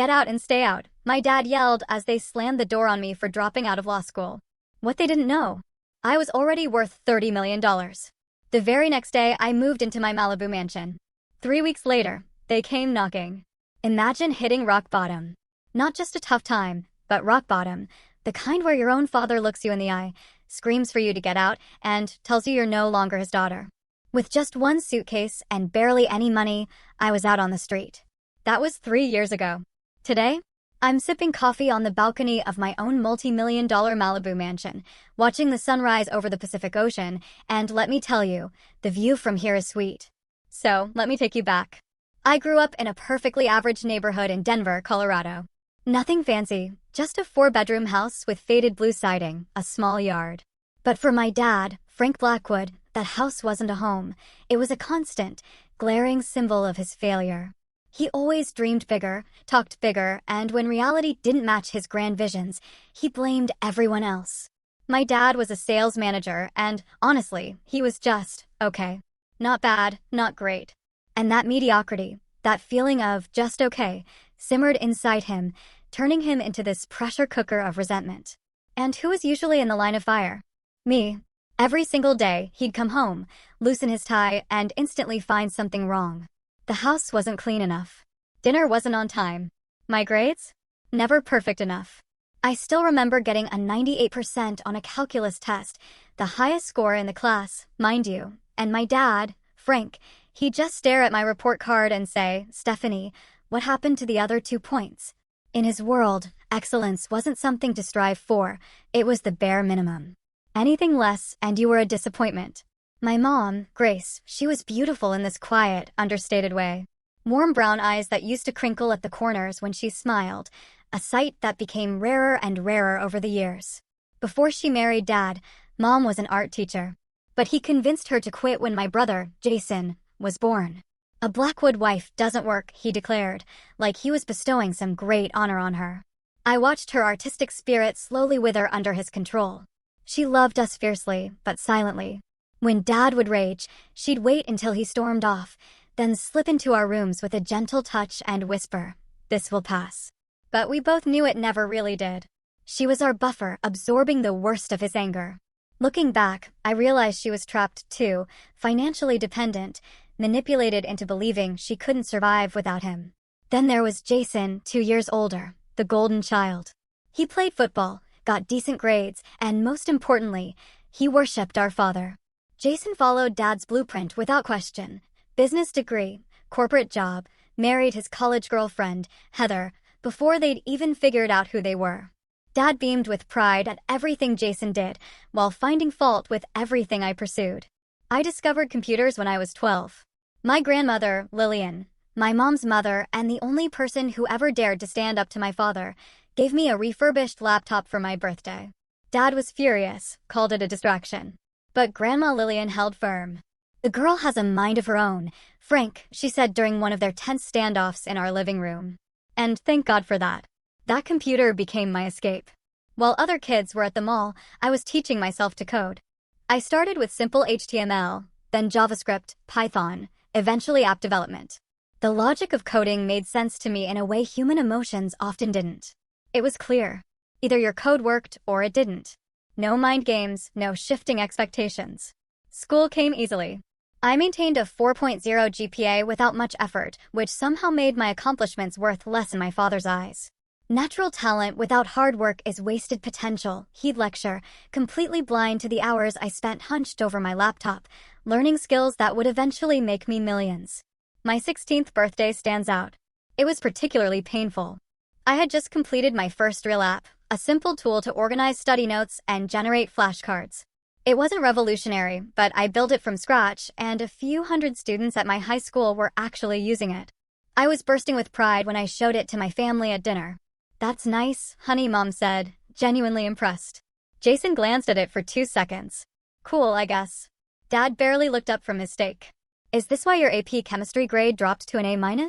"Get out and stay out," my dad yelled as they slammed the door on me for dropping out of law school. What they didn't know, I was already worth $30 million. The very next day, I moved into my Malibu mansion. 3 weeks later, they came knocking. Imagine hitting rock bottom. Not just a tough time, but rock bottom, the kind where your own father looks you in the eye, screams for you to get out, and tells you you're no longer his daughter. With just one suitcase and barely any money, I was out on the street. That was 3 years ago. Today, I'm sipping coffee on the balcony of my own multi-million-dollar Malibu mansion, watching the sunrise over the Pacific Ocean, and let me tell you, the view from here is sweet. So, let me take you back. I grew up in a perfectly average neighborhood in Denver, Colorado. Nothing fancy, just a 4-bedroom house with faded blue siding, a small yard. But for my dad, Frank Blackwood, that house wasn't a home. It was a constant, glaring symbol of his failure. He always dreamed bigger, talked bigger, and when reality didn't match his grand visions, he blamed everyone else. My dad was a sales manager, and honestly, he was just okay. Not bad, not great. And that mediocrity, that feeling of just okay, simmered inside him, turning him into this pressure cooker of resentment. And who was usually in the line of fire? Me. Every single day, he'd come home, loosen his tie, and instantly find something wrong. The house wasn't clean enough. Dinner wasn't on time. My grades? Never perfect enough. I still remember getting a 98% on a calculus test, the highest score in the class, mind you. And my dad, Frank, he'd just stare at my report card and say, "Stephanie, what happened to the other 2 points?" In his world, excellence wasn't something to strive for, it was the bare minimum. Anything less and you were a disappointment. My mom, Grace, she was beautiful in this quiet, understated way. Warm brown eyes that used to crinkle at the corners when she smiled, a sight that became rarer and rarer over the years. Before she married Dad, Mom was an art teacher. But he convinced her to quit when my brother, Jason, was born. A Blackwood wife doesn't work, he declared, like he was bestowing some great honor on her. I watched her artistic spirit slowly wither under his control. She loved us fiercely, but silently. When Dad would rage, she'd wait until he stormed off, then slip into our rooms with a gentle touch and whisper, "This will pass." But we both knew it never really did. She was our buffer, absorbing the worst of his anger. Looking back, I realized she was trapped too, financially dependent, manipulated into believing she couldn't survive without him. Then there was Jason, 2 years older, the golden child. He played football, got decent grades, and most importantly, he worshipped our father. Jason followed Dad's blueprint without question. Business degree, corporate job, married his college girlfriend, Heather, before they'd even figured out who they were. Dad beamed with pride at everything Jason did, while finding fault with everything I pursued. I discovered computers when I was 12. My grandmother, Lillian, my mom's mother, and the only person who ever dared to stand up to my father, gave me a refurbished laptop for my birthday. Dad was furious, called it a distraction. But Grandma Lillian held firm. "The girl has a mind of her own, Frank," she said during one of their tense standoffs in our living room. And thank God for that. That computer became my escape. While other kids were at the mall, I was teaching myself to code. I started with simple HTML, then JavaScript, Python, eventually app development. The logic of coding made sense to me in a way human emotions often didn't. It was clear. Either your code worked or it didn't. No mind games, no shifting expectations. School came easily. I maintained a 4.0 GPA without much effort, which somehow made my accomplishments worth less in my father's eyes. "Natural talent without hard work is wasted potential," he'd lecture, completely blind to the hours I spent hunched over my laptop, learning skills that would eventually make me millions. My 16th birthday stands out. It was particularly painful. I had just completed my first real app, a simple tool to organize study notes and generate flashcards. It wasn't revolutionary, but I built it from scratch, and a few hundred students at my high school were actually using it. I was bursting with pride when I showed it to my family at dinner. "That's nice, honey," Mom said, genuinely impressed. Jason glanced at it for 2 seconds. "Cool, I guess." Dad barely looked up from his steak. "Is this why your AP chemistry grade dropped to an A-?"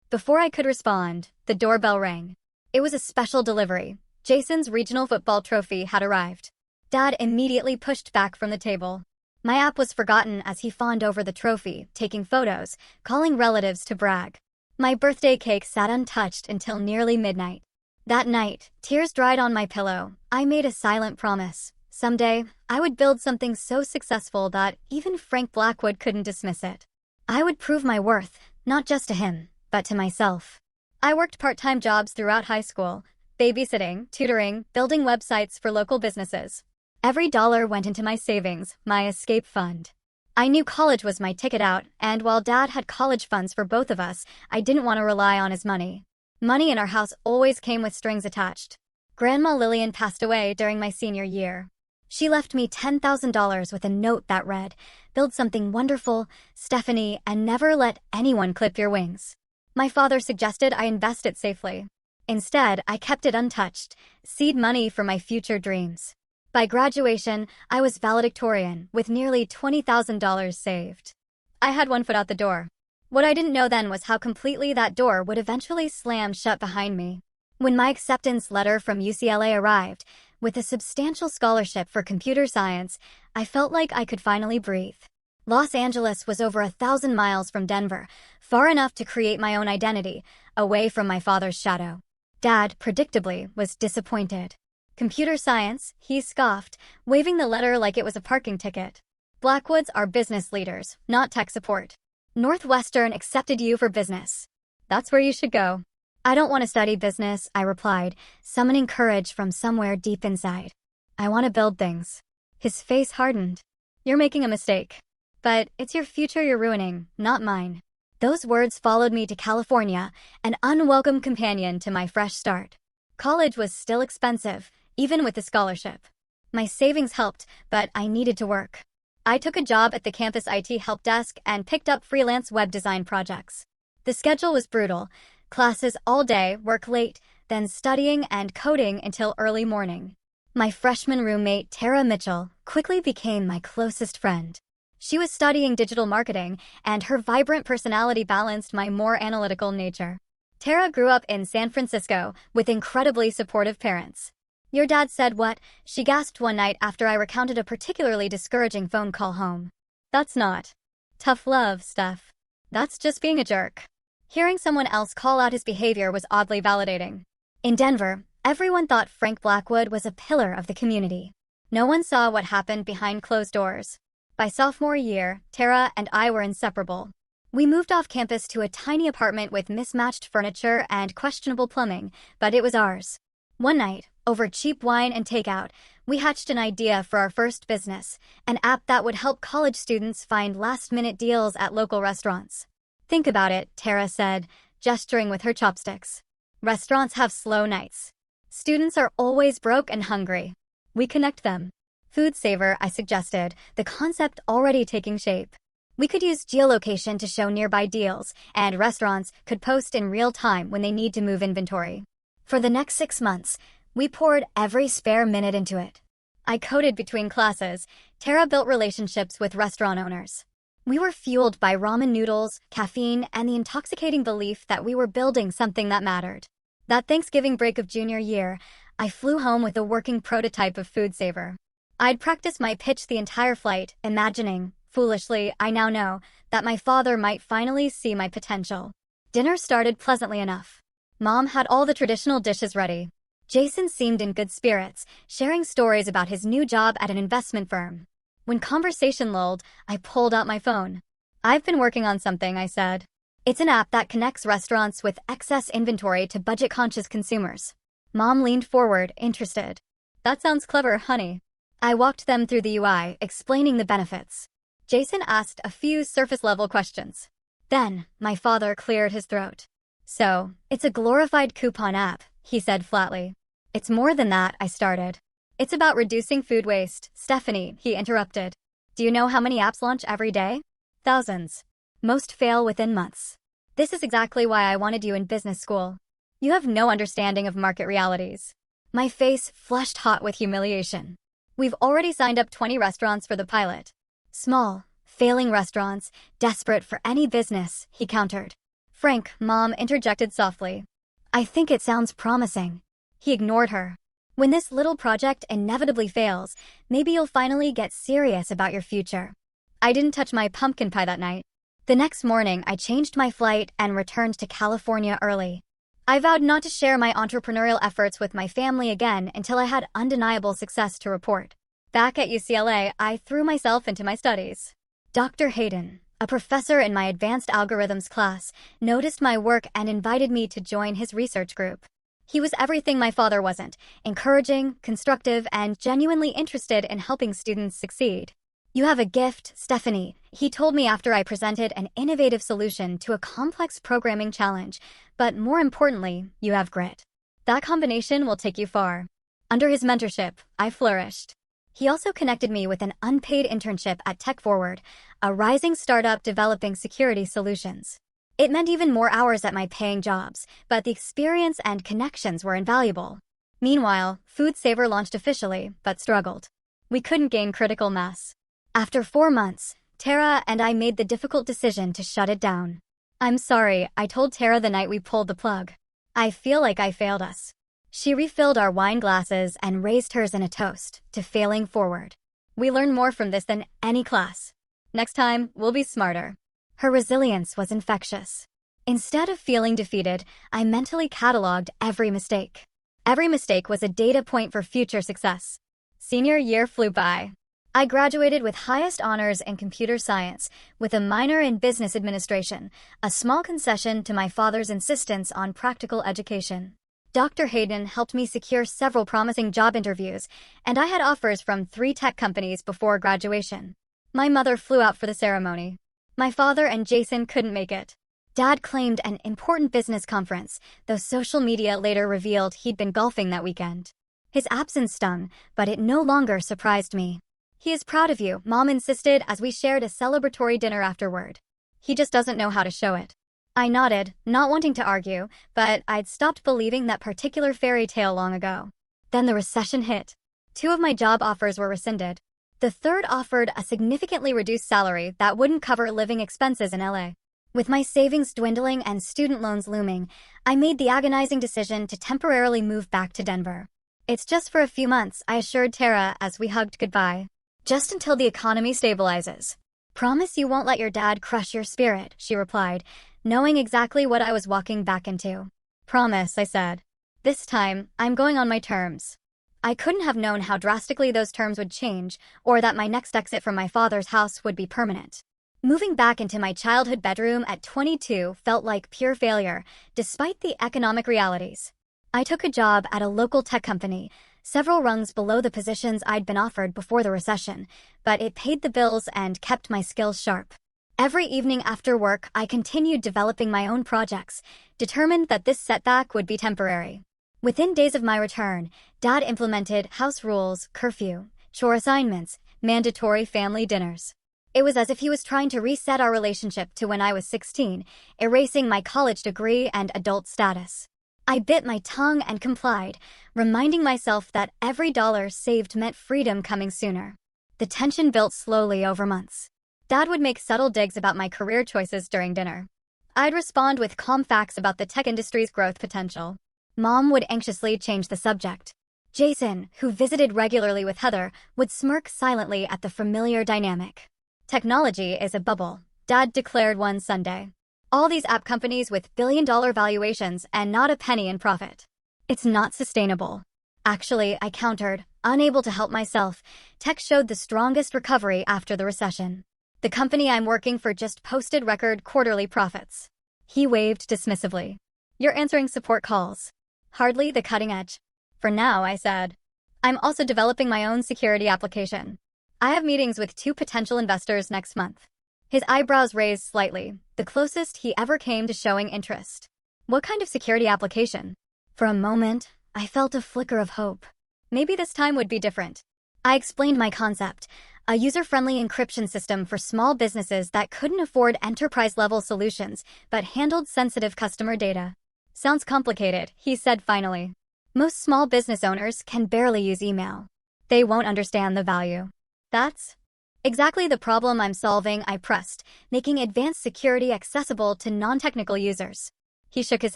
Before I could respond, the doorbell rang. It was a special delivery. Jason's regional football trophy had arrived. Dad immediately pushed back from the table. My app was forgotten as he fawned over the trophy, taking photos, calling relatives to brag. My birthday cake sat untouched until nearly midnight. That night, tears dried on my pillow. I made a silent promise. Someday, I would build something so successful that even Frank Blackwood couldn't dismiss it. I would prove my worth, not just to him, but to myself. I worked part-time jobs throughout high school, babysitting, tutoring, building websites for local businesses. Every dollar went into my savings, my escape fund. I knew college was my ticket out, and while Dad had college funds for both of us, I didn't want to rely on his money. Money in our house always came with strings attached. Grandma Lillian passed away during my senior year. She left me $10,000 with a note that read, "Build something wonderful, Stephanie, and never let anyone clip your wings." My father suggested I invest it safely. Instead, I kept it untouched, seed money for my future dreams. By graduation, I was valedictorian, with nearly $20,000 saved. I had one foot out the door. What I didn't know then was how completely that door would eventually slam shut behind me. When my acceptance letter from UCLA arrived, with a substantial scholarship for computer science, I felt like I could finally breathe. Los Angeles was over 1,000 miles from Denver, far enough to create my own identity, away from my father's shadow. Dad, predictably, was disappointed. Computer science, he scoffed, waving the letter like it was a parking ticket. Blackwoods are business leaders, not tech support. Northwestern accepted you for business. That's where you should go. I don't want to study business, I replied, summoning courage from somewhere deep inside. I want to build things. His face hardened. You're making a mistake. But it's your future you're ruining, not mine. Those words followed me to California, an unwelcome companion to my fresh start. College was still expensive, even with the scholarship. My savings helped, but I needed to work. I took a job at the campus IT help desk and picked up freelance web design projects. The schedule was brutal. Classes all day, work late, then studying and coding until early morning. My freshman roommate, Tara Mitchell, quickly became my closest friend. She was studying digital marketing, and her vibrant personality balanced my more analytical nature. Tara grew up in San Francisco with incredibly supportive parents. "Your dad said what?" she gasped one night after I recounted a particularly discouraging phone call home. "That's not tough love, Steph. That's just being a jerk." Hearing someone else call out his behavior was oddly validating. In Denver, everyone thought Frank Blackwood was a pillar of the community. No one saw what happened behind closed doors. By sophomore year, Tara and I were inseparable. We moved off campus to a tiny apartment with mismatched furniture and questionable plumbing, but it was ours. One night, over cheap wine and takeout, we hatched an idea for our first business, an app that would help college students find last-minute deals at local restaurants. "Think about it," Tara said, gesturing with her chopsticks. "Restaurants have slow nights. Students are always broke and hungry. We connect them." "Food Saver," I suggested, the concept already taking shape. We could use geolocation to show nearby deals, and restaurants could post in real time when they need to move inventory. For the next 6 months, we poured every spare minute into it. I coded between classes. Tara built relationships with restaurant owners. We were fueled by ramen noodles, caffeine, and the intoxicating belief that we were building something that mattered. That Thanksgiving break of junior year, I flew home with a working prototype of Food Saver. I'd practiced my pitch the entire flight, imagining, foolishly, I now know, that my father might finally see my potential. Dinner started pleasantly enough. Mom had all the traditional dishes ready. Jason seemed in good spirits, sharing stories about his new job at an investment firm. When conversation lulled, I pulled out my phone. "I've been working on something," I said. "It's an app that connects restaurants with excess inventory to budget-conscious consumers." Mom leaned forward, interested. "That sounds clever, honey." I walked them through the UI, explaining the benefits. Jason asked a few surface-level questions. Then, my father cleared his throat. "So, it's a glorified coupon app," he said flatly. "It's more than that," I started. "It's about reducing food waste, Stephanie," he interrupted. "Do you know how many apps launch every day? Thousands. Most fail within months. This is exactly why I wanted you in business school. You have no understanding of market realities." My face flushed hot with humiliation. "We've already signed up 20 restaurants for the pilot. Small, failing restaurants, desperate for any business," he countered. "Frank," Mom interjected softly. "I think it sounds promising." He ignored her. "When this little project inevitably fails, maybe you'll finally get serious about your future." I didn't touch my pumpkin pie that night. The next morning, I changed my flight and returned to California early. I vowed not to share my entrepreneurial efforts with my family again until I had undeniable success to report. Back at UCLA, I threw myself into my studies. Dr. Hayden, a professor in my advanced algorithms class, noticed my work and invited me to join his research group. He was everything my father wasn't: encouraging, constructive, and genuinely interested in helping students succeed. "You have a gift, Stephanie," he told me after I presented an innovative solution to a complex programming challenge, "but more importantly, you have grit. That combination will take you far." Under his mentorship, I flourished. He also connected me with an unpaid internship at Tech Forward, a rising startup developing security solutions. It meant even more hours at my paying jobs, but the experience and connections were invaluable. Meanwhile, Food Saver launched officially, but struggled. We couldn't gain critical mass. After 4 months, Tara and I made the difficult decision to shut it down. "I'm sorry," I told Tara the night we pulled the plug. "I feel like I failed us." She refilled our wine glasses and raised hers in a toast to failing forward. "We learned more from this than any class. Next time, we'll be smarter." Her resilience was infectious. Instead of feeling defeated, I mentally cataloged every mistake. Every mistake was a data point for future success. Senior year flew by. I graduated with highest honors in computer science, with a minor in business administration, a small concession to my father's insistence on practical education. Dr. Hayden helped me secure several promising job interviews, and I had offers from 3 tech companies before graduation. My mother flew out for the ceremony. My father and Jason couldn't make it. Dad claimed an important business conference, though social media later revealed he'd been golfing that weekend. His absence stung, but it no longer surprised me. "He is proud of you," Mom insisted as we shared a celebratory dinner afterward. "He just doesn't know how to show it." I nodded, not wanting to argue, but I'd stopped believing that particular fairy tale long ago. Then the recession hit. 2 of my job offers were rescinded. The third offered a significantly reduced salary that wouldn't cover living expenses in LA. With my savings dwindling and student loans looming, I made the agonizing decision to temporarily move back to Denver. "It's just for a few months," I assured Tara as we hugged goodbye. "Just until the economy stabilizes." "Promise you won't let your dad crush your spirit," she replied, knowing exactly what I was walking back into. "Promise," I said. "This time, I'm going on my terms." I couldn't have known how drastically those terms would change, or that my next exit from my father's house would be permanent. Moving back into my childhood bedroom at 22 felt like pure failure, despite the economic realities. I took a job at a local tech company, several rungs below the positions I'd been offered before the recession, but it paid the bills and kept my skills sharp. Every evening after work, I continued developing my own projects, determined that this setback would be temporary. Within days of my return, Dad implemented house rules, curfew, chore assignments, mandatory family dinners. It was as if he was trying to reset our relationship to when I was 16, erasing my college degree and adult status. I bit my tongue and complied, reminding myself that every dollar saved meant freedom coming sooner. The tension built slowly over months. Dad would make subtle digs about my career choices during dinner. I'd respond with calm facts about the tech industry's growth potential. Mom would anxiously change the subject. Jason, who visited regularly with Heather, would smirk silently at the familiar dynamic. "Technology is a bubble," Dad declared one Sunday. "All these app companies with billion-dollar valuations and not a penny in profit. It's not sustainable." Actually, I countered, unable to help myself. Tech showed the strongest recovery after the recession. "The company I'm working for just posted record quarterly profits." He waved dismissively. "You're answering support calls. Hardly the cutting edge." "For now," I said. "I'm also developing my own security application. I have meetings with 2 potential investors next month." His eyebrows raised slightly, the closest he ever came to showing interest. "What kind of security application?" For a moment, I felt a flicker of hope. Maybe this time would be different. I explained my concept, a user-friendly encryption system for small businesses that couldn't afford enterprise-level solutions but handled sensitive customer data. "Sounds complicated," he said finally. "Most small business owners can barely use email. They won't understand the value." "That's exactly the problem I'm solving," I pressed, making advanced security accessible to non-technical users. He shook his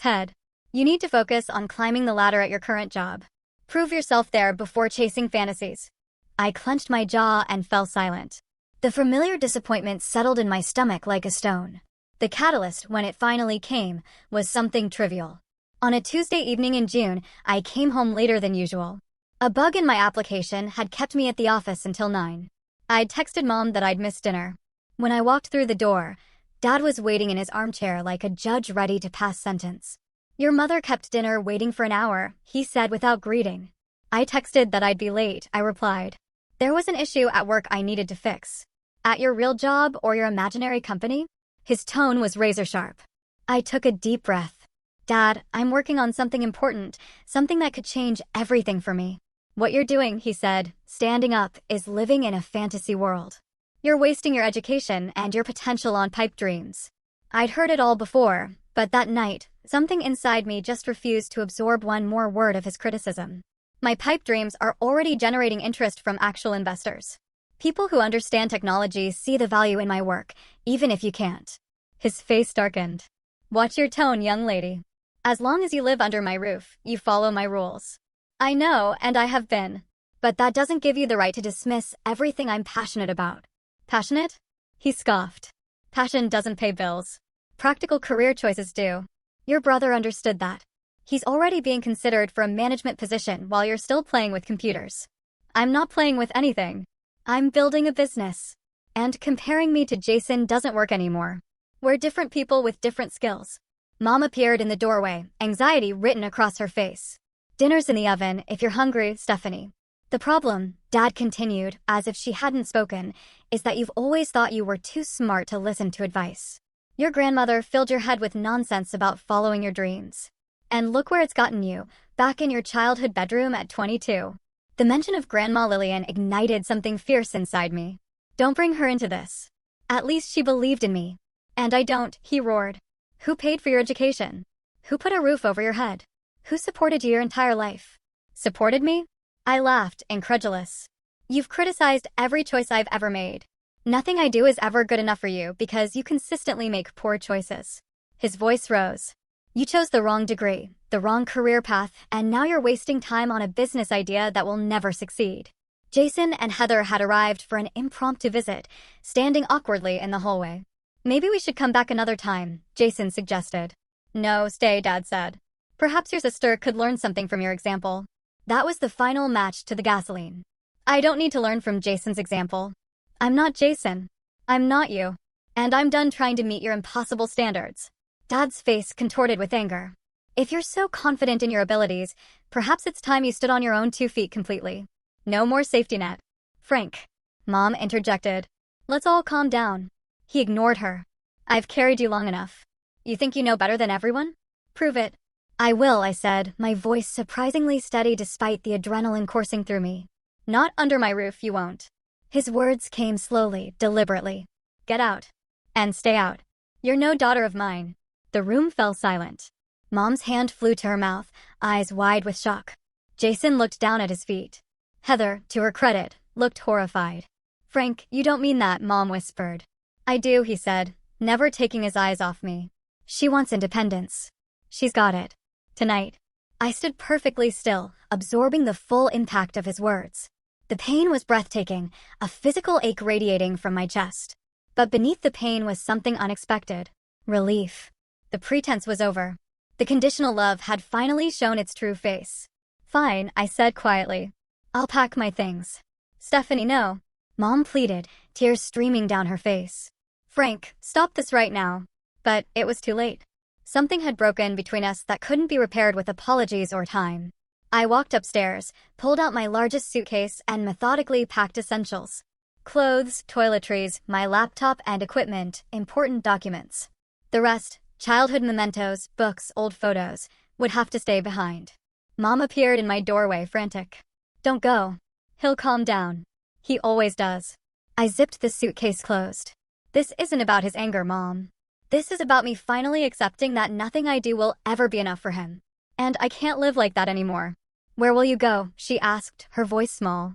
head. "You need to focus on climbing the ladder at your current job. Prove yourself there before chasing fantasies." I clenched my jaw and fell silent. The familiar disappointment settled in my stomach like a stone. The catalyst, when it finally came, was something trivial. On a Tuesday evening in June, I came home later than usual. A bug in my application had kept me at the office until 9. I'd texted Mom that I'd missed dinner. When I walked through the door, Dad was waiting in his armchair like a judge ready to pass sentence. "Your mother kept dinner waiting for an hour," he said without greeting. I texted that I'd be late, I replied. There was an issue at work I needed to fix. "At your real job or your imaginary company?" His tone was razor sharp. I took a deep breath. "Dad, I'm working on something important, something that could change everything for me." "What you're doing," he said, standing up, "is living in a fantasy world. You're wasting your education and your potential on pipe dreams." I'd heard it all before, but that night, something inside me just refused to absorb one more word of his criticism. My pipe dreams are already generating interest from actual investors. People who understand technology see the value in my work, even if you can't. His face darkened. "Watch your tone, young lady. As long as you live under my roof, you follow my rules." "I know, and I have been. But that doesn't give you the right to dismiss everything I'm passionate about." "Passionate?" He scoffed. "Passion doesn't pay bills. Practical career choices do. Your brother understood that. He's already being considered for a management position while you're still playing with computers." "I'm not playing with anything. I'm building a business. And comparing me to Jason doesn't work anymore. We're different people with different skills." Mom appeared in the doorway, anxiety written across her face. "Dinner's in the oven if you're hungry, Stephanie. The problem," Dad continued, as if she hadn't spoken, "is that you've always thought you were too smart to listen to advice. Your grandmother filled your head with nonsense about following your dreams. And look where it's gotten you, back in your childhood bedroom at 22. The mention of Grandma Lillian ignited something fierce inside me. "Don't bring her into this. At least she believed in me. And I don't," he roared. "Who paid for your education? Who put a roof over your head? Who supported you your entire life?" "Supported me?" I laughed, incredulous. "You've criticized every choice I've ever made. Nothing I do is ever good enough for you because you consistently make poor choices." His voice rose. "You chose the wrong degree, the wrong career path, and now you're wasting time on a business idea that will never succeed." Jason and Heather had arrived for an impromptu visit, standing awkwardly in the hallway. "Maybe we should come back another time," Jason suggested. "No, stay," Dad said. "Perhaps your sister could learn something from your example." That was the final match to the gasoline. I don't need to learn from Jason's example. I'm not Jason. I'm not you. And I'm done trying to meet your impossible standards. Dad's face contorted with anger. "If you're so confident in your abilities, perhaps it's time you stood on your own 2 feet completely. No more safety net." "Frank," Mom interjected. "Let's all calm down." He ignored her. "I've carried you long enough. You think you know better than everyone? Prove it." "I will," I said, my voice surprisingly steady despite the adrenaline coursing through me. "Not under my roof, you won't." His words came slowly, deliberately. "Get out. And stay out. You're no daughter of mine." The room fell silent. Mom's hand flew to her mouth, eyes wide with shock. Jason looked down at his feet. Heather, to her credit, looked horrified. "Frank, you don't mean that," Mom whispered. "I do," he said, never taking his eyes off me. "She wants independence. She's got it. Tonight." I stood perfectly still, absorbing the full impact of his words. The pain was breathtaking, a physical ache radiating from my chest. But beneath the pain was something unexpected. Relief. The pretense was over. The conditional love had finally shown its true face. "Fine," I said quietly. "I'll pack my things." "Stephanie, no." Mom pleaded, tears streaming down her face. "Frank, stop this right now." But it was too late. Something had broken between us that couldn't be repaired with apologies or time. I walked upstairs, pulled out my largest suitcase, and methodically packed essentials. Clothes, toiletries, my laptop and equipment, important documents. The rest, childhood mementos, books, old photos, would have to stay behind. Mom appeared in my doorway, frantic. "Don't go. He'll calm down. He always does." I zipped the suitcase closed. "This isn't about his anger, Mom. This is about me finally accepting that nothing I do will ever be enough for him. And I can't live like that anymore." "Where will you go?" she asked, her voice small.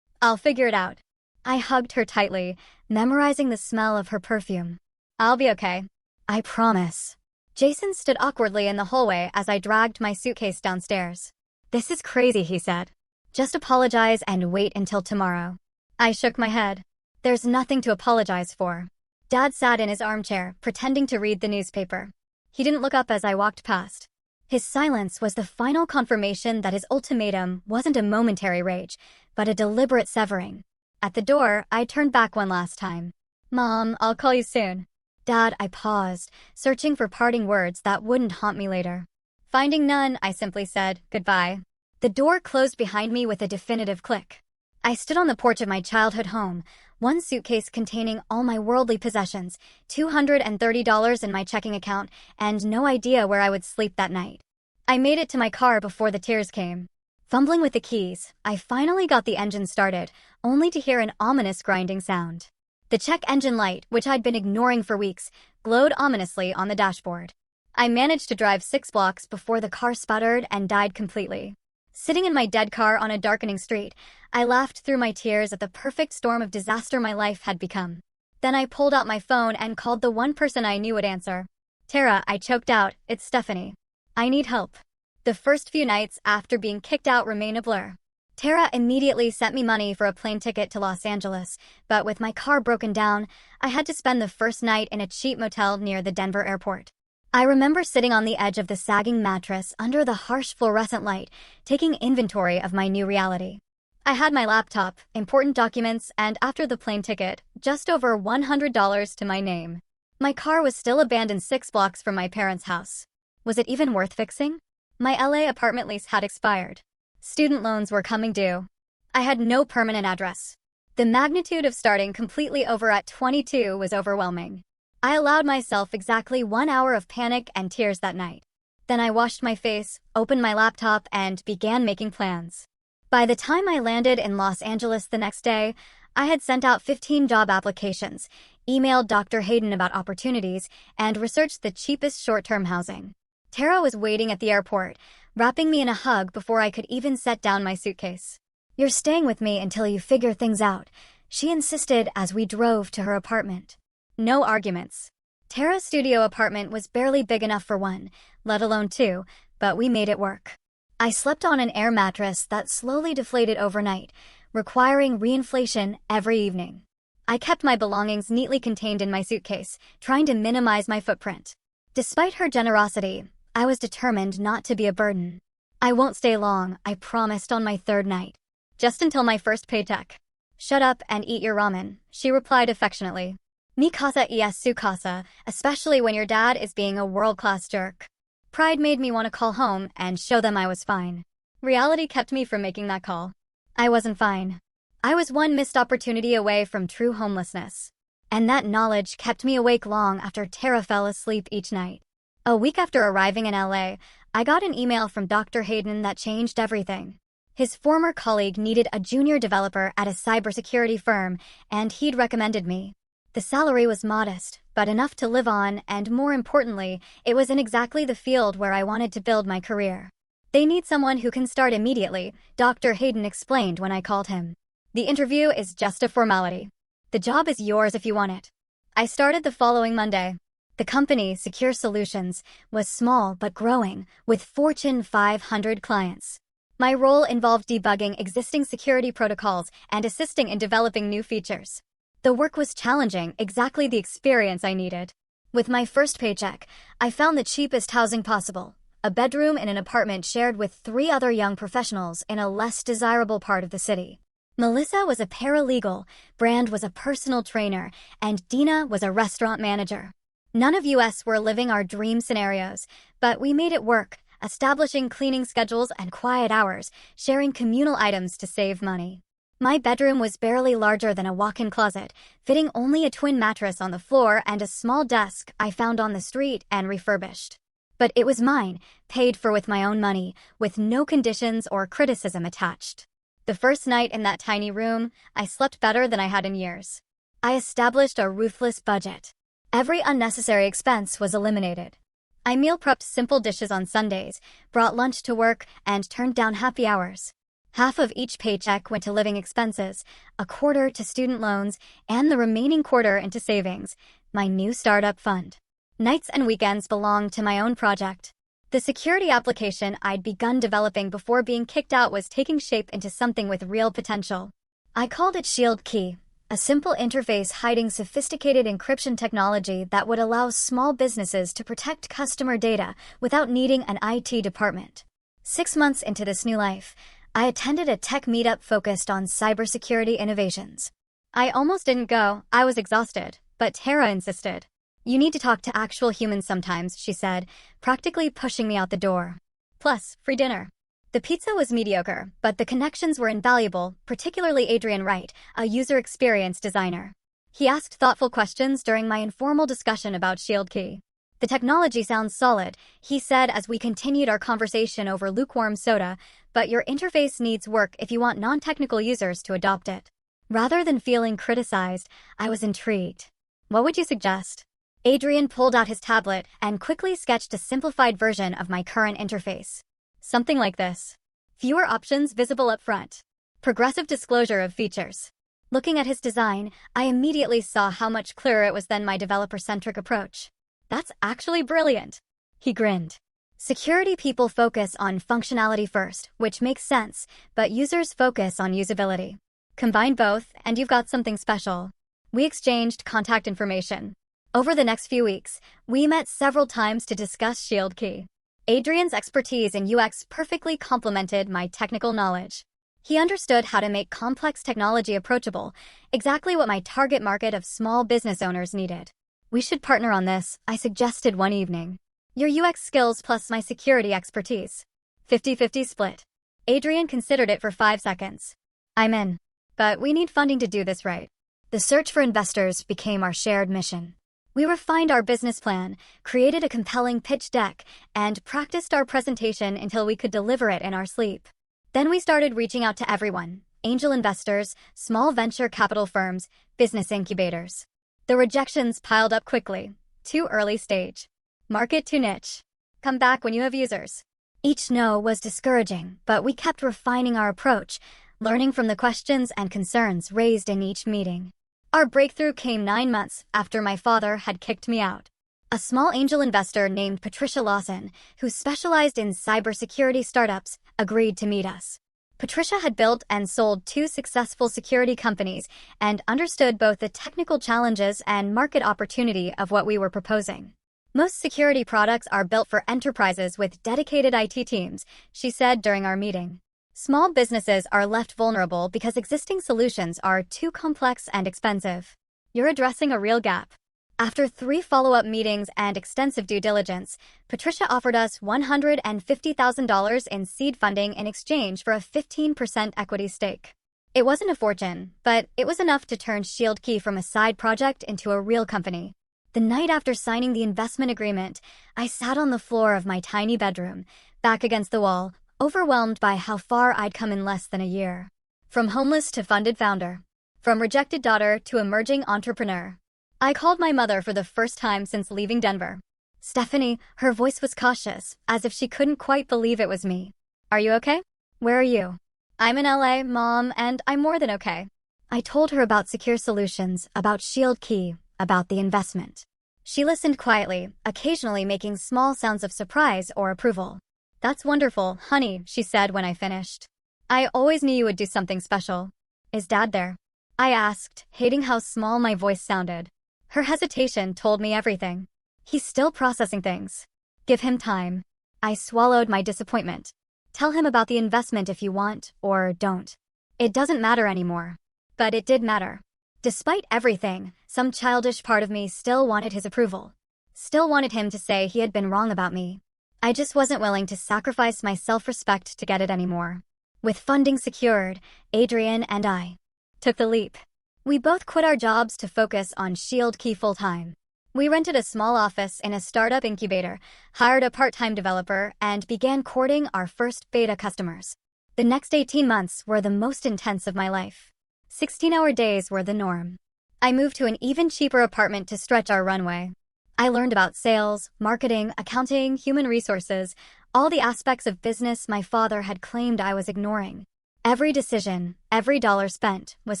"I'll figure it out." I hugged her tightly, memorizing the smell of her perfume. "I'll be okay. I promise." Jason stood awkwardly in the hallway as I dragged my suitcase downstairs. "This is crazy," he said. "Just apologize and wait until tomorrow." I shook my head. "There's nothing to apologize for." Dad sat in his armchair, pretending to read the newspaper. He didn't look up as I walked past. His silence was the final confirmation that his ultimatum wasn't a momentary rage, but a deliberate severing. At the door, I turned back one last time. "Mom, I'll call you soon." "Dad," I paused, searching for parting words that wouldn't haunt me later. Finding none, I simply said, "Goodbye." The door closed behind me with a definitive click. I stood on the porch of my childhood home, one suitcase containing all my worldly possessions, $230 in my checking account, and no idea where I would sleep that night. I made it to my car before the tears came. Fumbling with the keys, I finally got the engine started, only to hear an ominous grinding sound. The check engine light, which I'd been ignoring for weeks, glowed ominously on the dashboard. I managed to drive 6 blocks before the car sputtered and died completely. Sitting in my dead car on a darkening street, I laughed through my tears at the perfect storm of disaster my life had become. Then I pulled out my phone and called the one person I knew would answer. "Tara," I choked out, "it's Stephanie. I need help." The first few nights after being kicked out remain a blur. Tara immediately sent me money for a plane ticket to Los Angeles, but with my car broken down, I had to spend the first night in a cheap motel near the Denver airport. I remember sitting on the edge of the sagging mattress under the harsh fluorescent light, taking inventory of my new reality. I had my laptop, important documents, and after the plane ticket, just over $100 to my name. My car was still abandoned 6 blocks from my parents' house. Was it even worth fixing? My LA apartment lease had expired. Student loans were coming due. I had no permanent address. The magnitude of starting completely over at 22 was overwhelming. I allowed myself exactly 1 hour of panic and tears that night. Then I washed my face, opened my laptop, and began making plans. By the time I landed in Los Angeles the next day, I had sent out 15 job applications, emailed Dr. Hayden about opportunities, and researched the cheapest short-term housing. Tara was waiting at the airport, wrapping me in a hug before I could even set down my suitcase. "You're staying with me until you figure things out," she insisted as we drove to her apartment. No arguments. Tara's studio apartment was barely big enough for one, let alone 2, but we made it work. I slept on an air mattress that slowly deflated overnight, requiring reinflation every evening. I kept my belongings neatly contained in my suitcase, trying to minimize my footprint. Despite her generosity, I was determined not to be a burden. "I won't stay long," I promised on my 3rd night. "Just until my first paycheck." "Shut up and eat your ramen," she replied affectionately. "Mi casa es su casa, especially when your dad is being a world-class jerk." Pride made me want to call home and show them I was fine. Reality kept me from making that call. I wasn't fine. I was one missed opportunity away from true homelessness. And that knowledge kept me awake long after Tara fell asleep each night. A week after arriving in LA, I got an email from Dr. Hayden that changed everything. His former colleague needed a junior developer at a cybersecurity firm, and he'd recommended me. The salary was modest, but enough to live on, and more importantly, it was in exactly the field where I wanted to build my career. "They need someone who can start immediately," Dr. Hayden explained when I called him. "The interview is just a formality. The job is yours if you want it." I started the following Monday. The company, Secure Solutions, was small but growing, with Fortune 500 clients. My role involved debugging existing security protocols and assisting in developing new features. The work was challenging, exactly the experience I needed. With my first paycheck, I found the cheapest housing possible, a bedroom in an apartment shared with 3 other young professionals in a less desirable part of the city. Melissa was a paralegal, Brand was a personal trainer, and Dina was a restaurant manager. None of us were living our dream scenarios, but we made it work, establishing cleaning schedules and quiet hours, sharing communal items to save money. My bedroom was barely larger than a walk-in closet, fitting only a twin mattress on the floor and a small desk I found on the street and refurbished. But it was mine, paid for with my own money, with no conditions or criticism attached. The first night in that tiny room, I slept better than I had in years. I established a ruthless budget. Every unnecessary expense was eliminated. I meal prepped simple dishes on Sundays, brought lunch to work, and turned down happy hours. Half of each paycheck went to living expenses, a quarter to student loans, and the remaining quarter into savings, my new startup fund. Nights and weekends belonged to my own project. The security application I'd begun developing before being kicked out was taking shape into something with real potential. I called it Shield Key, A simple interface hiding sophisticated encryption technology that would allow small businesses to protect customer data without needing an IT department. 6 months into this new life, I attended a tech meetup focused on cybersecurity innovations. I almost didn't go, I was exhausted, but Tara insisted. "You need to talk to actual humans sometimes," she said, practically pushing me out the door. Plus, free dinner. The pizza was mediocre, but the connections were invaluable, particularly Adrian Wright, a user experience designer. He asked thoughtful questions during my informal discussion about ShieldKey. "The technology sounds solid," he said as we continued our conversation over lukewarm soda, "but your interface needs work if you want non-technical users to adopt it." Rather than feeling criticized, I was intrigued. "What would you suggest?" Adrian pulled out his tablet and quickly sketched a simplified version of my current interface. Something like this. Fewer options visible up front. Progressive disclosure of features. Looking at his design, I immediately saw how much clearer it was than my developer-centric approach. "That's actually brilliant." He grinned. "Security people focus on functionality first, which makes sense, but users focus on usability. Combine both, and you've got something special." We exchanged contact information. Over the next few weeks, we met several times to discuss ShieldKey. Adrian's expertise in UX perfectly complemented my technical knowledge. He understood how to make complex technology approachable, exactly what my target market of small business owners needed. "We should partner on this," I suggested one evening. "Your UX skills plus my security expertise. 50-50 split." Adrian considered it for 5 seconds. "I'm in. But we need funding to do this right." The search for investors became our shared mission. We refined our business plan, created a compelling pitch deck, and practiced our presentation until we could deliver it in our sleep. Then we started reaching out to everyone: angel investors, small venture capital firms, business incubators. The rejections piled up quickly. "Too early stage. Market too niche. Come back when you have users." Each no was discouraging, but we kept refining our approach, learning from the questions and concerns raised in each meeting. Our breakthrough came 9 months after my father had kicked me out. A small angel investor named Patricia Lawson, who specialized in cybersecurity startups, agreed to meet us. Patricia had built and sold 2 successful security companies and understood both the technical challenges and market opportunity of what we were proposing. "Most security products are built for enterprises with dedicated IT teams," she said during our meeting. "Small businesses are left vulnerable because existing solutions are too complex and expensive. You're addressing a real gap." After 3 follow-up meetings and extensive due diligence, Patricia offered us $150,000 in seed funding in exchange for a 15% equity stake. It wasn't a fortune, but it was enough to turn ShieldKey from a side project into a real company. The night after signing the investment agreement, I sat on the floor of my tiny bedroom, back against the wall, overwhelmed by how far I'd come in less than a year. From homeless to funded founder. From rejected daughter to emerging entrepreneur. I called my mother for the first time since leaving Denver. "Stephanie," her voice was cautious, as if she couldn't quite believe it was me. "Are you okay? Where are you?" "I'm in LA, Mom, and I'm more than okay." I told her about secure solutions, about ShieldKey, about the investment. She listened quietly, occasionally making small sounds of surprise or approval. "That's wonderful, honey," she said when I finished. "I always knew you would do something special." "Is Dad there?" I asked, hating how small my voice sounded. Her hesitation told me everything. "He's still processing things. Give him time." I swallowed my disappointment. "Tell him about the investment if you want, or don't. It doesn't matter anymore." But it did matter. Despite everything, some childish part of me still wanted his approval. Still wanted him to say he had been wrong about me. I just wasn't willing to sacrifice my self-respect to get it anymore. With funding secured, Adrian and I took the leap. We both quit our jobs to focus on ShieldKey full-time. We rented a small office in a startup incubator, hired a part-time developer, and began courting our first beta customers. The next 18 months were the most intense of my life. 16-hour days were the norm. I moved to an even cheaper apartment to stretch our runway. I learned about sales, marketing, accounting, human resources, all the aspects of business my father had claimed I was ignoring. Every decision, every dollar spent, was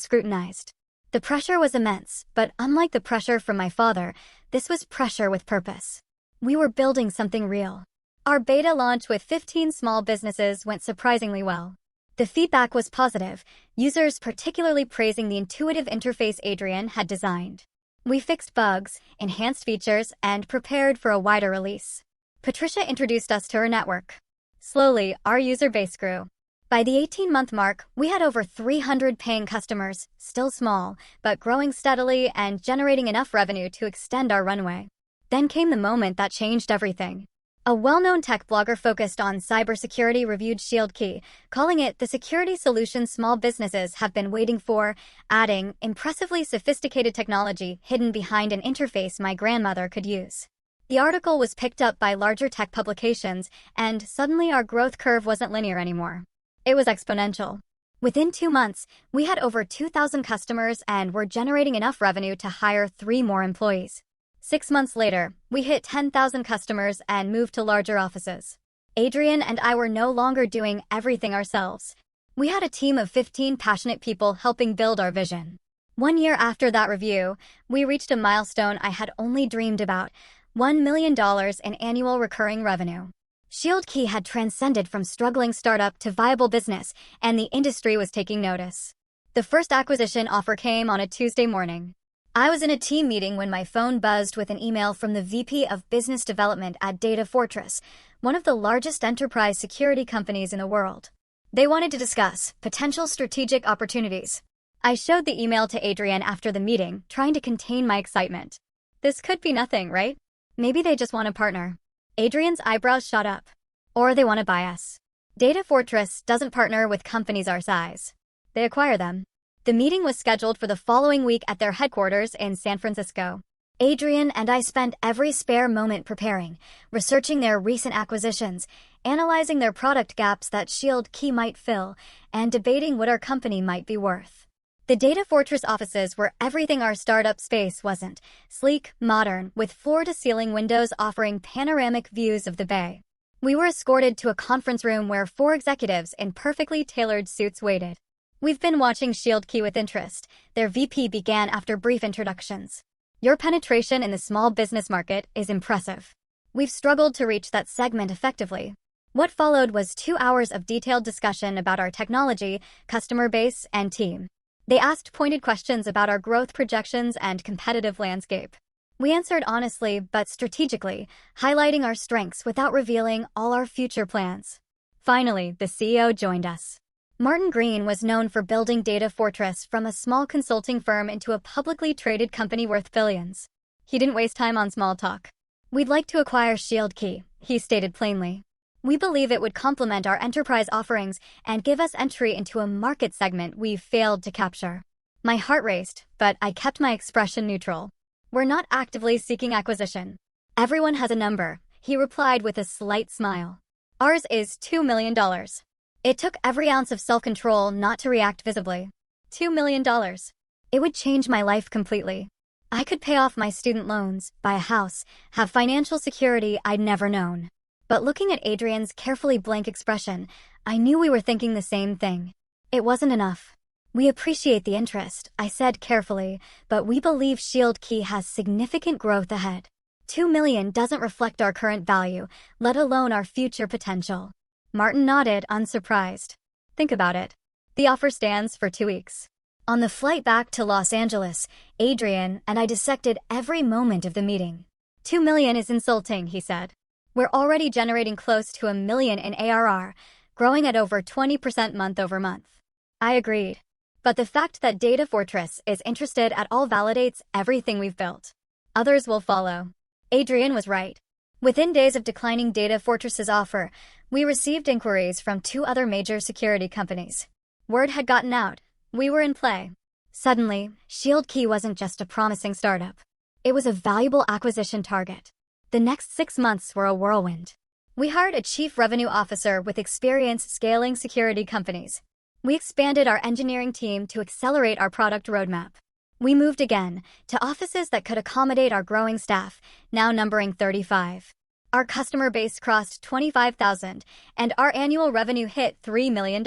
scrutinized. The pressure was immense, but unlike the pressure from my father, this was pressure with purpose. We were building something real. Our beta launch with 15 small businesses went surprisingly well. The feedback was positive, users particularly praising the intuitive interface Adrian had designed. We fixed bugs, enhanced features, and prepared for a wider release. Patricia introduced us to her network. Slowly, our user base grew. By the 18-month mark, we had over 300 paying customers, still small, but growing steadily and generating enough revenue to extend our runway. Then came the moment that changed everything. A well-known tech blogger focused on cybersecurity reviewed ShieldKey, calling it the security solution small businesses have been waiting for, adding, impressively sophisticated technology hidden behind an interface my grandmother could use. The article was picked up by larger tech publications, and suddenly our growth curve wasn't linear anymore. It was exponential. Within 2 months, we had over 2,000 customers and were generating enough revenue to hire 3 more employees. 6 months later, we hit 10,000 customers and moved to larger offices. Adrian and I were no longer doing everything ourselves. We had a team of 15 passionate people helping build our vision. 1 year after that review, we reached a milestone I had only dreamed about: $1 million in annual recurring revenue. ShieldKey had transcended from struggling startup to viable business, and the industry was taking notice. The first acquisition offer came on a Tuesday morning. I was in a team meeting when my phone buzzed with an email from the VP of Business Development at Data Fortress, one of the largest enterprise security companies in the world. They wanted to discuss potential strategic opportunities. I showed the email to Adrian after the meeting, trying to contain my excitement. This could be nothing, right? Maybe they just want a partner. Adrian's eyebrows shot up. Or they want to buy us. Data Fortress doesn't partner with companies our size. They acquire them. The meeting was scheduled for the following week at their headquarters in San Francisco. Adrian and I spent every spare moment preparing, researching their recent acquisitions, analyzing their product gaps that ShieldKey might fill, and debating what our company might be worth. The Data Fortress offices were everything our startup space wasn't: sleek, modern, with floor-to-ceiling windows offering panoramic views of the bay. We were escorted to a conference room where 4 executives in perfectly tailored suits waited. "We've been watching ShieldKey with interest," their VP began after brief introductions. "Your penetration in the small business market is impressive. We've struggled to reach that segment effectively." What followed was 2 hours of detailed discussion about our technology, customer base, and team. They asked pointed questions about our growth projections and competitive landscape. We answered honestly but strategically, highlighting our strengths without revealing all our future plans. Finally, the CEO joined us. Martin Green was known for building Data Fortress from a small consulting firm into a publicly traded company worth billions. He didn't waste time on small talk. "We'd like to acquire ShieldKey," he stated plainly. "We believe it would complement our enterprise offerings and give us entry into a market segment we've failed to capture." My heart raced, but I kept my expression neutral. "We're not actively seeking acquisition. Everyone has a number," he replied with a slight smile. "Ours is $2 million. It took every ounce of self-control not to react visibly. $2 million. It would change my life completely. I could pay off my student loans, buy a house, have financial security I'd never known. But looking at Adrian's carefully blank expression, I knew we were thinking the same thing. It wasn't enough. "We appreciate the interest," I said carefully, "but we believe ShieldKey has significant growth ahead. $2 million doesn't reflect our current value, let alone our future potential." Martin nodded, unsurprised. "Think about it. The offer stands for 2 weeks." On the flight back to Los Angeles, Adrian and I dissected every moment of the meeting. $2 million is insulting," he said. "We're already generating close to $1 million in ARR, growing at over 20% month over month." I agreed. But the fact that Data Fortress is interested at all validates everything we've built. Others will follow. Adrian was right. Within days of declining Data Fortress's offer, we received inquiries from 2 other major security companies. Word had gotten out. We were in play. Suddenly, ShieldKey wasn't just a promising startup. It was a valuable acquisition target. The next 6 months were a whirlwind. We hired a chief revenue officer with experience scaling security companies. We expanded our engineering team to accelerate our product roadmap. We moved again to offices that could accommodate our growing staff, now numbering 35. Our customer base crossed 25,000, and our annual revenue hit $3 million.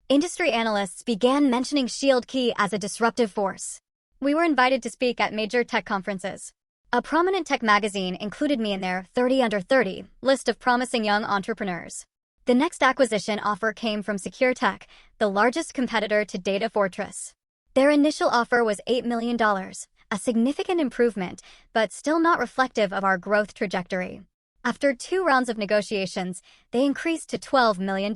Industry analysts began mentioning ShieldKey as a disruptive force. We were invited to speak at major tech conferences. A prominent tech magazine included me in their 30 Under 30 list of promising young entrepreneurs. The next acquisition offer came from Secure Tech, the largest competitor to Data Fortress. Their initial offer was $8 million, a significant improvement, but still not reflective of our growth trajectory. After 2 rounds of negotiations, they increased to $12 million.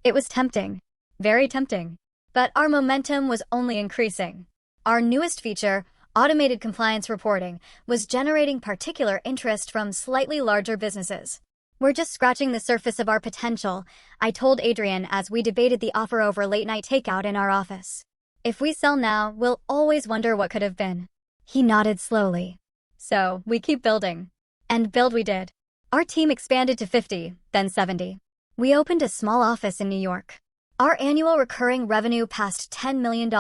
It was tempting, very tempting. But our momentum was only increasing. Our newest feature, automated compliance reporting, was generating particular interest from slightly larger businesses. "We're just scratching the surface of our potential," I told Adrian as we debated the offer over late-night takeout in our office. "If we sell now, we'll always wonder what could have been." He nodded slowly. "So, we keep building." And build we did. Our team expanded to 50, then 70. We opened a small office in New York. Our annual recurring revenue passed $10 million,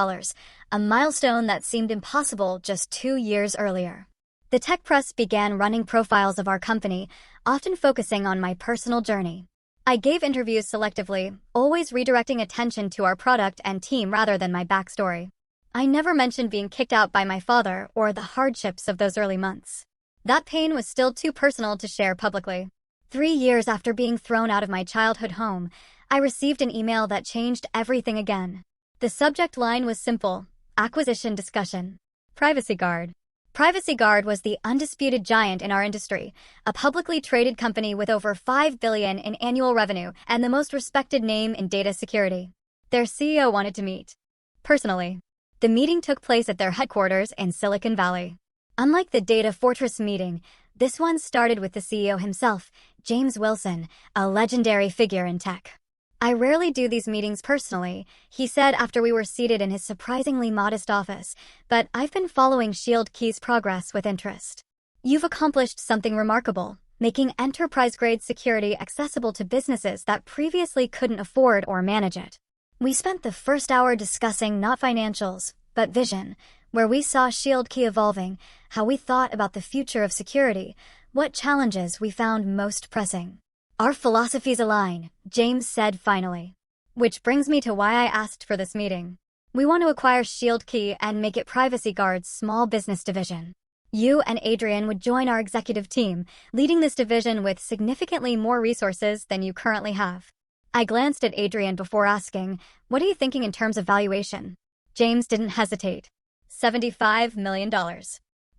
a milestone that seemed impossible just 2 years earlier. The tech press began running profiles of our company, often focusing on my personal journey. I gave interviews selectively, always redirecting attention to our product and team rather than my backstory. I never mentioned being kicked out by my father or the hardships of those early months. That pain was still too personal to share publicly. 3 years after being thrown out of my childhood home, I received an email that changed everything again. The subject line was simple: acquisition discussion. Privacy Guard. Privacy Guard was the undisputed giant in our industry, a publicly traded company with over $5 billion in annual revenue and the most respected name in data security. Their CEO wanted to meet. Personally. The meeting took place at their headquarters in Silicon Valley. Unlike the Data Fortress meeting, this one started with the CEO himself, James Wilson, a legendary figure in tech. "I rarely do these meetings personally," he said after we were seated in his surprisingly modest office, "but I've been following ShieldKey's progress with interest. You've accomplished something remarkable, making enterprise-grade security accessible to businesses that previously couldn't afford or manage it." We spent the first hour discussing not financials, but vision, where we saw ShieldKey evolving, how we thought about the future of security, what challenges we found most pressing. "Our philosophies align," James said finally. Which brings me to why I asked for this meeting. We want to acquire ShieldKey and make it Privacy Guard's small business division. You and Adrian would join our executive team, leading this division with significantly more resources than you currently have. I glanced at Adrian before asking, "What are you thinking in terms of valuation?" James didn't hesitate. $75 million.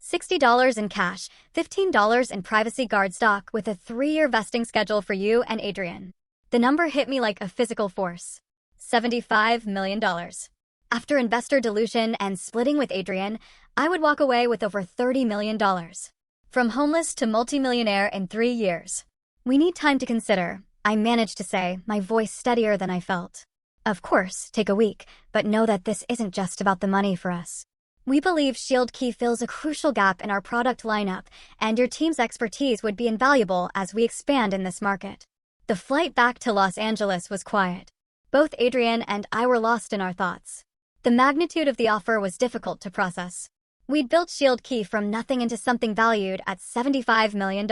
$60 in cash, $15 in Privacy Guard stock with a 3-year vesting schedule for you and Adrian. The number hit me like a physical force. $75 million. After investor dilution and splitting with Adrian, I would walk away with over $30 million. From homeless to multimillionaire in 3 years. "We need time to consider," I managed to say, my voice steadier than I felt. "Of course, take a week, but know that this isn't just about the money for us. We believe ShieldKey fills a crucial gap in our product lineup, and your team's expertise would be invaluable as we expand in this market." The flight back to Los Angeles was quiet. Both Adrian and I were lost in our thoughts. The magnitude of the offer was difficult to process. We'd built ShieldKey from nothing into something valued at $75 million.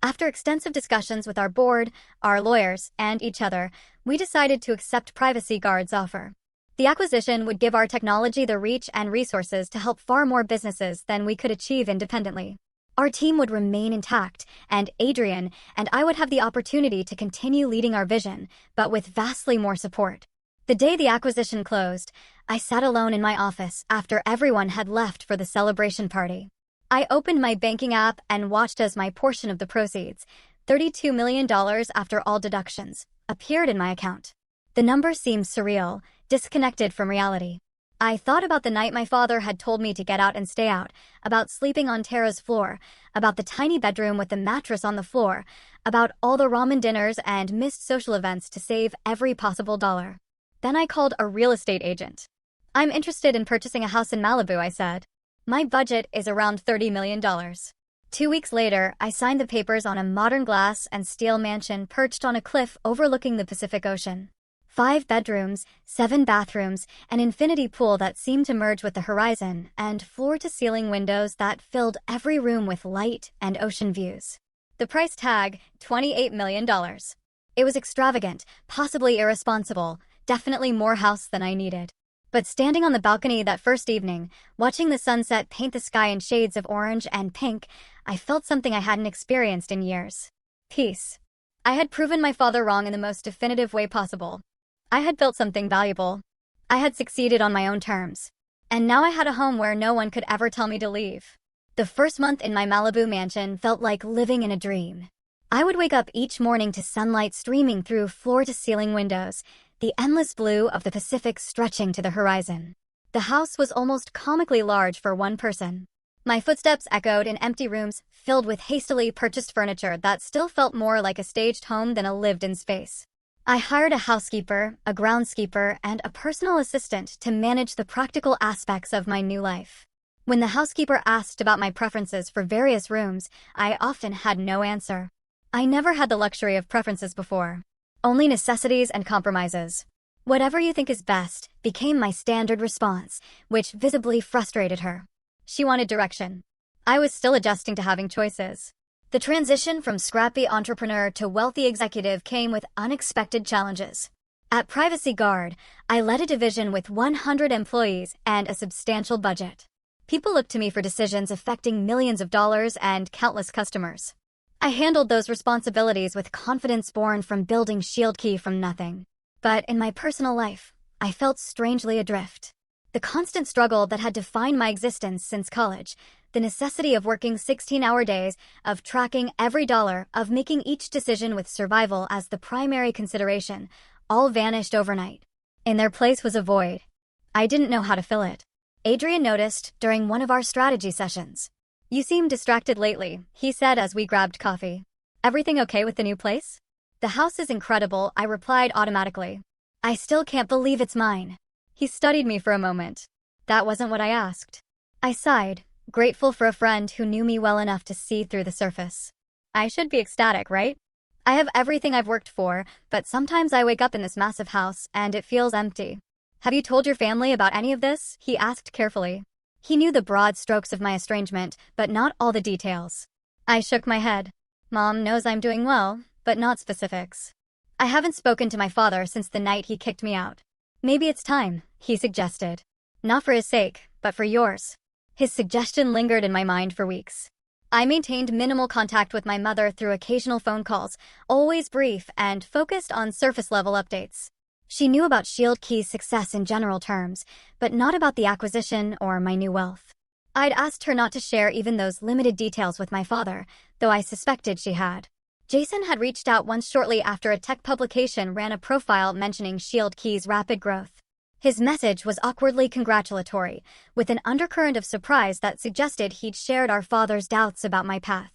After extensive discussions with our board, our lawyers, and each other, we decided to accept Privacy Guard's offer. The acquisition would give our technology the reach and resources to help far more businesses than we could achieve independently. Our team would remain intact, and Adrian and I would have the opportunity to continue leading our vision, but with vastly more support. The day the acquisition closed, I sat alone in my office after everyone had left for the celebration party. I opened my banking app and watched as my portion of the proceeds, $32 million after all deductions, appeared in my account. The number seemed surreal, disconnected from reality. I thought about the night my father had told me to get out and stay out, about sleeping on Tara's floor, about the tiny bedroom with the mattress on the floor, about all the ramen dinners and missed social events to save every possible dollar. Then I called a real estate agent. "I'm interested in purchasing a house in Malibu," I said. "My budget is around $30 million. 2 weeks later, I signed the papers on a modern glass and steel mansion perched on a cliff overlooking the Pacific Ocean. 5 bedrooms, 7 bathrooms, an infinity pool that seemed to merge with the horizon, and floor-to-ceiling windows that filled every room with light and ocean views. The price tag, $28 million. It was extravagant, possibly irresponsible, definitely more house than I needed. But standing on the balcony that first evening, watching the sunset paint the sky in shades of orange and pink, I felt something I hadn't experienced in years. Peace. I had proven my father wrong in the most definitive way possible. I had built something valuable. I had succeeded on my own terms. And now I had a home where no one could ever tell me to leave. The first month in my Malibu mansion felt like living in a dream. I would wake up each morning to sunlight streaming through floor-to-ceiling windows, the endless blue of the Pacific stretching to the horizon. The house was almost comically large for one person. My footsteps echoed in empty rooms filled with hastily purchased furniture that still felt more like a staged home than a lived-in space. I hired a housekeeper, a groundskeeper, and a personal assistant to manage the practical aspects of my new life. When the housekeeper asked about my preferences for various rooms, I often had no answer. I never had the luxury of preferences before. Only necessities and compromises. Whatever you think is best became my standard response, which visibly frustrated her. She wanted direction. I was still adjusting to having choices. The transition from scrappy entrepreneur to wealthy executive came with unexpected challenges. At Privacy Guard, I led a division with 100 employees and a substantial budget. People looked to me for decisions affecting millions of dollars and countless customers. I handled those responsibilities with confidence born from building ShieldKey from nothing. But in my personal life, I felt strangely adrift. The constant struggle that had defined my existence since college, the necessity of working 16-hour days, of tracking every dollar, of making each decision with survival as the primary consideration, all vanished overnight. In their place was a void. I didn't know how to fill it. Adrian noticed during one of our strategy sessions. "You seem distracted lately," he said as we grabbed coffee. "Everything okay with the new place?" "The house is incredible," I replied automatically. "I still can't believe it's mine." He studied me for a moment. "That wasn't what I asked." I sighed, grateful for a friend who knew me well enough to see through the surface. "I should be ecstatic, right? I have everything I've worked for, but sometimes I wake up in this massive house and it feels empty." "Have you told your family about any of this?" he asked carefully. He knew the broad strokes of my estrangement, but not all the details. I shook my head. "Mom knows I'm doing well, but not specifics. I haven't spoken to my father since the night he kicked me out." "Maybe it's time," he suggested. "Not for his sake, but for yours." His suggestion lingered in my mind for weeks. I maintained minimal contact with my mother through occasional phone calls, always brief and focused on surface-level updates. She knew about ShieldKey's success in general terms, but not about the acquisition or my new wealth. I'd asked her not to share even those limited details with my father, though I suspected she had. Jason had reached out once shortly after a tech publication ran a profile mentioning ShieldKey's rapid growth. His message was awkwardly congratulatory, with an undercurrent of surprise that suggested he'd shared our father's doubts about my path.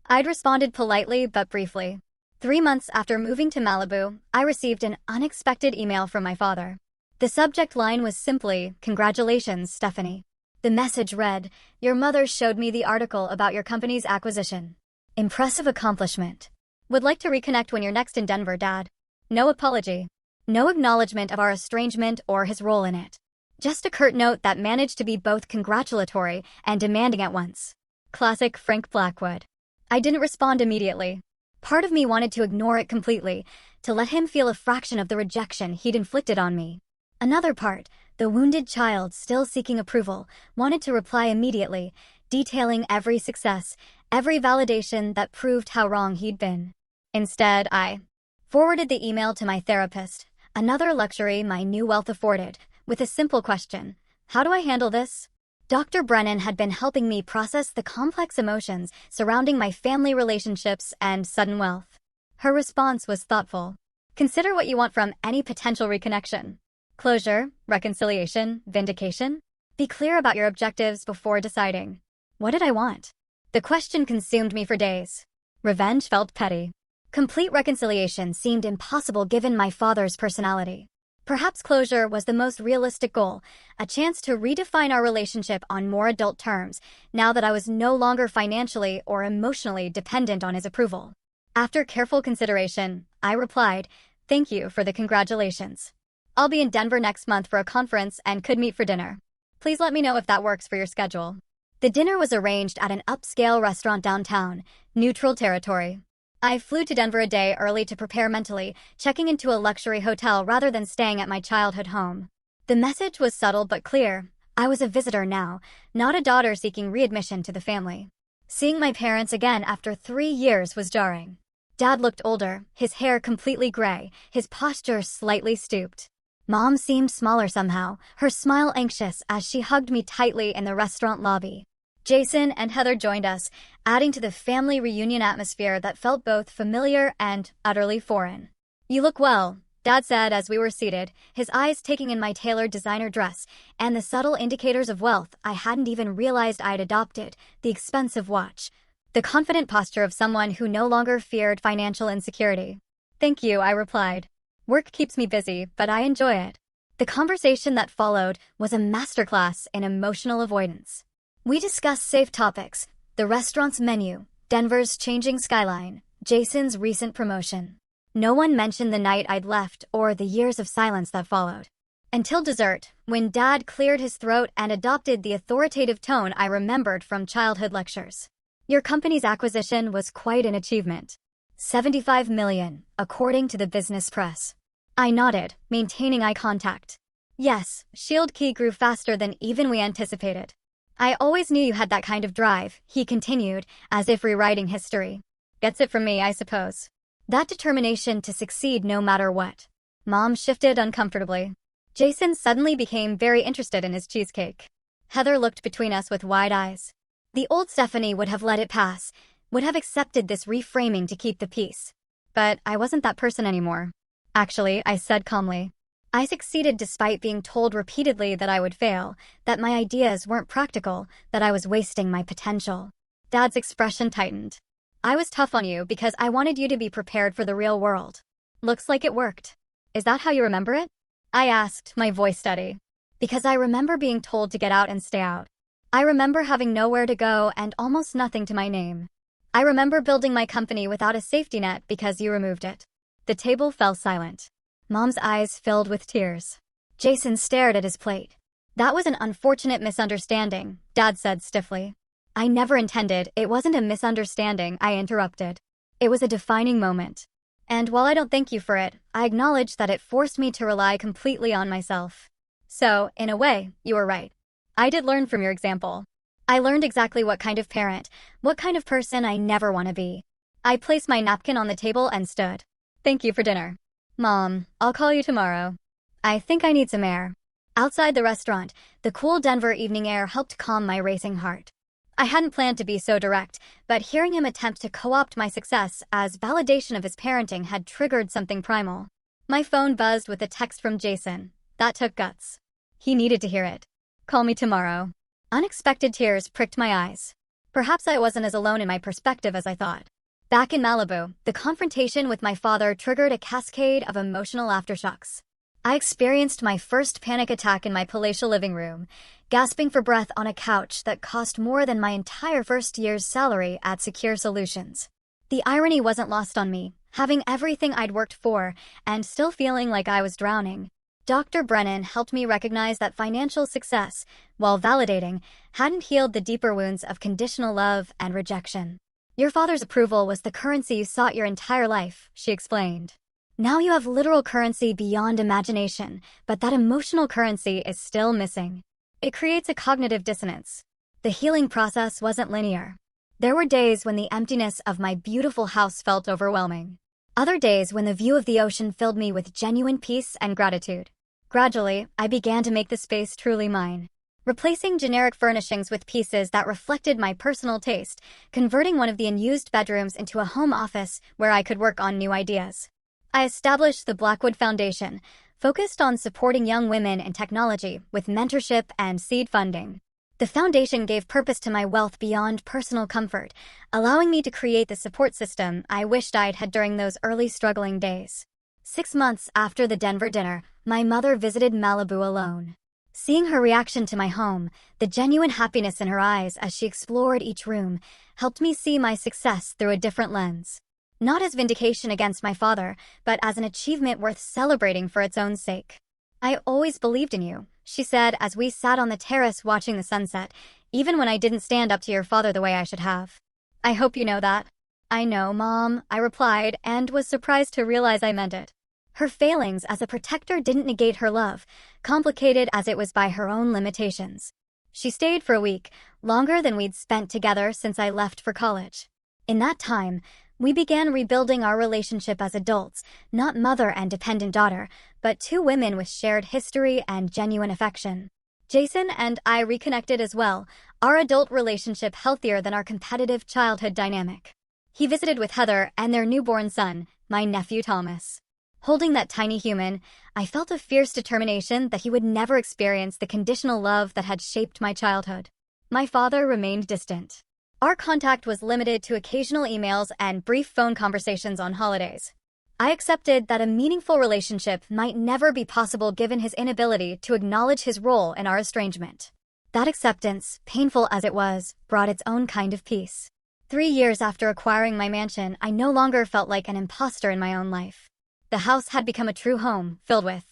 I'd responded politely but briefly. 3 months after moving to Malibu, I received an unexpected email from my father. The subject line was simply, "Congratulations, Stephanie." The message read, "Your mother showed me the article about your company's acquisition. Impressive accomplishment. Would like to reconnect when you're next in Denver, Dad." No apology. No acknowledgement of our estrangement or his role in it. Just a curt note that managed to be both congratulatory and demanding at once. Classic Frank Blackwood. I didn't respond immediately. Part of me wanted to ignore it completely, to let him feel a fraction of the rejection he'd inflicted on me. Another part, the wounded child still seeking approval, wanted to reply immediately, detailing every success, every validation that proved how wrong he'd been. Instead, I forwarded the email to my therapist, another luxury my new wealth afforded, with a simple question: "How do I handle this?" Dr. Brennan had been helping me process the complex emotions surrounding my family relationships and sudden wealth. Her response was thoughtful. "Consider what you want from any potential reconnection. Closure, reconciliation, vindication. Be clear about your objectives before deciding." What did I want? The question consumed me for days. Revenge felt petty. Complete reconciliation seemed impossible given my father's personality. Perhaps closure was the most realistic goal, a chance to redefine our relationship on more adult terms, now that I was no longer financially or emotionally dependent on his approval. After careful consideration, I replied, "Thank you for the congratulations. I'll be in Denver next month for a conference and could meet for dinner. Please let me know if that works for your schedule." The dinner was arranged at an upscale restaurant downtown, neutral territory. I flew to Denver a day early to prepare mentally, checking into a luxury hotel rather than staying at my childhood home. The message was subtle but clear. I was a visitor now, not a daughter seeking readmission to the family. Seeing my parents again after 3 years was jarring. Dad looked older, his hair completely gray, his posture slightly stooped. Mom seemed smaller somehow, her smile anxious as she hugged me tightly in the restaurant lobby. Jason and Heather joined us, adding to the family reunion atmosphere that felt both familiar and utterly foreign. "You look well," Dad said as we were seated, his eyes taking in my tailored designer dress and the subtle indicators of wealth I hadn't even realized I'd adopted, the expensive watch, the confident posture of someone who no longer feared financial insecurity. "Thank you," I replied. "Work keeps me busy, but I enjoy it." The conversation that followed was a masterclass in emotional avoidance. We discussed safe topics, the restaurant's menu, Denver's changing skyline, Jason's recent promotion. No one mentioned the night I'd left or the years of silence that followed. Until dessert, when Dad cleared his throat and adopted the authoritative tone I remembered from childhood lectures. "Your company's acquisition was quite an achievement. 75 million, according to the business press." I nodded, maintaining eye contact. "Yes, Shield Key grew faster than even we anticipated." "I always knew you had that kind of drive," he continued, as if rewriting history. "Gets it from me, I suppose. That determination to succeed no matter what." Mom shifted uncomfortably. Jason suddenly became very interested in his cheesecake. Heather looked between us with wide eyes. The old Stephanie would have let it pass, would have accepted this reframing to keep the peace. But I wasn't that person anymore. "Actually," I said calmly. "I succeeded despite being told repeatedly that I would fail, that my ideas weren't practical, that I was wasting my potential." Dad's expression tightened. "I was tough on you because I wanted you to be prepared for the real world. Looks like it worked. Is that how you remember it?" I asked, my voice steady. "Because I remember being told to get out and stay out. I remember having nowhere to go and almost nothing to my name. I remember building my company without a safety net because you removed it." The table fell silent. Mom's eyes filled with tears. Jason stared at his plate. "That was an unfortunate misunderstanding," Dad said stiffly. "I never intended, it wasn't a misunderstanding," I interrupted. "It was a defining moment. And while I don't thank you for it, I acknowledge that it forced me to rely completely on myself. So, in a way, you were right. I did learn from your example. I learned exactly what kind of parent, what kind of person I never want to be." I placed my napkin on the table and stood. "Thank you for dinner. Mom, I'll call you tomorrow. I think I need some air." Outside the restaurant, the cool Denver evening air helped calm my racing heart. I hadn't planned to be so direct, but hearing him attempt to co-opt my success as validation of his parenting had triggered something primal. My phone buzzed with a text from Jason. That took guts. He needed to hear it. "Call me tomorrow." Unexpected tears pricked my eyes. Perhaps I wasn't as alone in my perspective as I thought. Back in Malibu, the confrontation with my father triggered a cascade of emotional aftershocks. I experienced my first panic attack in my palatial living room, gasping for breath on a couch that cost more than my entire first year's salary at Secure Solutions. The irony wasn't lost on me, having everything I'd worked for and still feeling like I was drowning. Dr. Brennan helped me recognize that financial success, while validating, hadn't healed the deeper wounds of conditional love and rejection. "Your father's approval was the currency you sought your entire life," she explained. "Now you have literal currency beyond imagination, but that emotional currency is still missing. It creates a cognitive dissonance." The healing process wasn't linear. There were days when the emptiness of my beautiful house felt overwhelming. Other days when the view of the ocean filled me with genuine peace and gratitude. Gradually, I began to make the space truly mine. Replacing generic furnishings with pieces that reflected my personal taste, converting one of the unused bedrooms into a home office where I could work on new ideas. I established the Blackwood Foundation, focused on supporting young women in technology with mentorship and seed funding. The foundation gave purpose to my wealth beyond personal comfort, allowing me to create the support system I wished I'd had during those early struggling days. 6 months after the Denver dinner, my mother visited Malibu alone. Seeing her reaction to my home, the genuine happiness in her eyes as she explored each room, helped me see my success through a different lens. Not as vindication against my father, but as an achievement worth celebrating for its own sake. "I always believed in you," she said as we sat on the terrace watching the sunset, "even when I didn't stand up to your father the way I should have." "I hope you know that." "I know, Mom," I replied, and was surprised to realize I meant it. Her failings as a protector didn't negate her love, complicated as it was by her own limitations. She stayed for a week, longer than we'd spent together since I left for college. In that time, We began rebuilding our relationship as adults, not mother and dependent daughter, but two women with shared history and genuine affection. Jason and I reconnected as well, our adult relationship healthier than our competitive childhood dynamic. He visited with Heather and their newborn son, my nephew Thomas. Holding that tiny human, I felt a fierce determination that he would never experience the conditional love that had shaped my childhood. My father remained distant. Our contact was limited to occasional emails and brief phone conversations on holidays. I accepted that a meaningful relationship might never be possible given his inability to acknowledge his role in our estrangement. That acceptance, painful as it was, brought its own kind of peace. 3 years after acquiring my mansion, I no longer felt like an imposter in my own life. The house had become a true home, filled with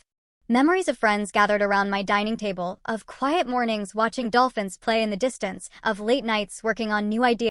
memories of friends gathered around my dining table, of quiet mornings watching dolphins play in the distance, of late nights working on new ideas.